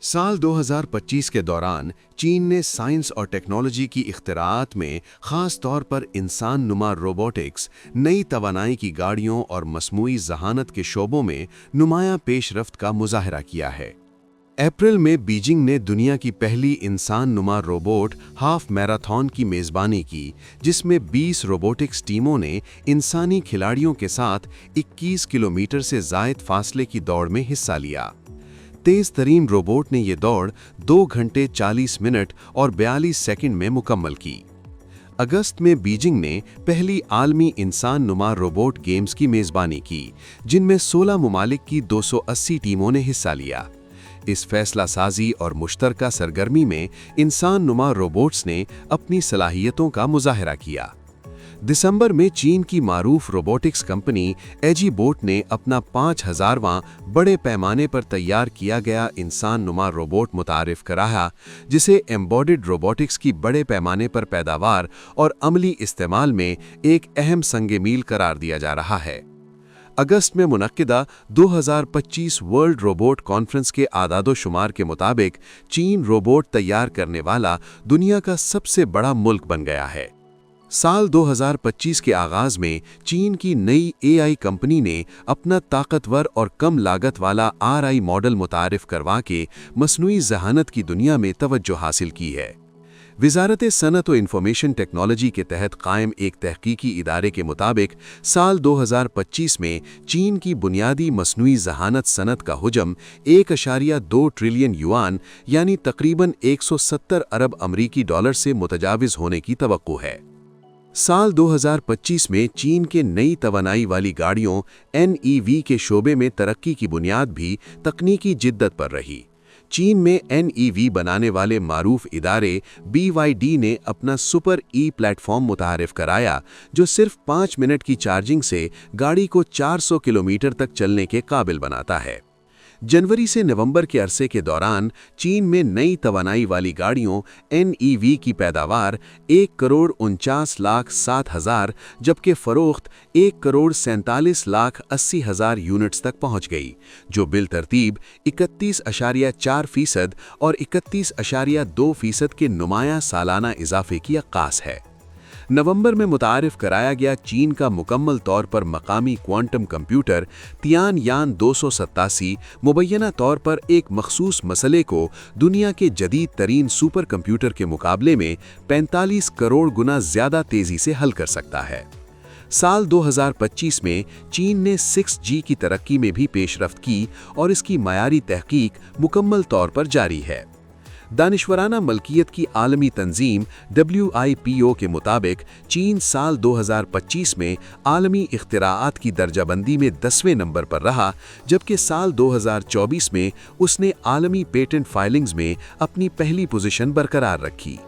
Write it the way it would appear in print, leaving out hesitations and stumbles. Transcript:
साल 2025 के दौरान चीन ने साइंस और टेक्नोलॉजी की इख्तिराआत में ख़ास तौर पर इंसान नुमा रोबोटिक्स, नई तवानाई की गाड़ियों और मस्नूई ज़हानत के शोबों में नुमायाँ पेशरफ्त का मुज़ाहरा किया है। अप्रैल में बीजिंग ने दुनिया की पहली इंसान नुमा रोबोट हाफ मैराथन की मेज़बानी की, जिसमें 20 रोबोटिक्स टीमों ने इंसानी खिलाड़ियों के साथ 21 किलोमीटर से ज़ायद फासले की दौड़ में हिस्सा लिया। तेज़ तरीन रोबोट ने यह दौड़ 2 घंटे 40 मिनट और 42 सेकंड में मुकम्मल की। अगस्त में बीजिंग ने पहली आलमी इंसान नुमा रोबोट गेम्स की मेज़बानी की, जिनमें 16 ममालिक की 280 टीमों ने हिस्सा लिया। इस फैसला साजी और मुश्तरका सरगर्मी में इंसान नुमा रोबोट्स ने अपनी सलाहियतों का मुज़ाहरा किया। दिसंबर में चीन की मारूफ रोबोटिक्स कंपनी एजीबोट ने अपना 5000वां बड़े पैमाने पर तैयार किया गया इंसान नुमा रोबोट मुतारिफ कराया, जिसे एम्बॉडिड रोबोटिक्स की बड़े पैमाने पर पैदावार और अमली इस्तेमाल में एक अहम संग मील करार दिया जा रहा है। अगस्त में मुनक्किदा 2025 वर्ल्ड रोबोट कॉन्फ्रेंस के आदादो-शुमार के मुताबिक चीन रोबोट तैयार करने वाला दुनिया का सबसे बड़ा मुल्क बन गया है। साल 2025 के आगाज़ में चीन की नई एआई कंपनी ने अपना ताकतवर और कम लागत वाला आरआई मॉडल मुतारिफ करवा के मस्नूई ज़हानत की दुनिया में तवज्जो हासिल की है। वज़ारत सनअत व इंफॉर्मेशन टेक्नोलॉजी के तहत कायम एक तहकीकी इदारे के मुताबिक साल 2025 में चीन की बुनियादी मस्नूई ज़हानत सनत का हुजम 1.2 ट्रिलियन युआन यानी तकरीबन 170 अरब अमरीकी डॉलर से मुतजाविज़ होने की तवक्को है। साल 2025 में चीन के नई तवानाई वाली गाड़ियों NEV के शोबे में तरक्की की बुनियाद भी तकनीकी जिद्दत पर रही। चीन में NEV बनाने वाले मारूफ इदारे BYD ने अपना सुपर ई प्लेटफॉर्म मुतारिफ कराया, जो सिर्फ 5 मिनट की चार्जिंग से गाड़ी को 400 किलोमीटर तक चलने के काबिल बनाता है। जनवरी से नवंबर के अरसे के दौरान चीन में नई तवानाई वाली गाड़ियों NEV की पैदावार 1,49,07,000 जबकि फ़रोख्त 1,47,80,000 यूनिट्स तक पहुंच गई, जो बिलतरतीब 31.4% और 31.2% के नुमायां सालाना इजाफे की अक्कास है। नवंबर में मुतारिफ कराया गया चीन का मुकम्मल तौर पर मकामी क्वांटम कंप्यूटर तियानयान 287 मुबैना तौर पर एक मखसूस मसले को दुनिया के जदीद तरीन सुपर कंप्यूटर के मुकाबले में 45 करोड़ गुना ज़्यादा तेज़ी से हल कर सकता है। साल 2025 में चीन ने 6G की तरक्की में भी पेशरफ्त की और इसकी मयारी तहकीक मुकम्मल तौर पर जारी है। दानिशवराना मलकियत की आलमी तंजीम WIPO के मुताबिक चीन साल 2025 में आलमी इख्तिराआत की दर्जाबंदी में 10वें नंबर पर रहा, जबकि साल 2024 में उसने आलमी पेटेंट फाइलिंग्स में अपनी पहली पोजीशन बरकरार रखी।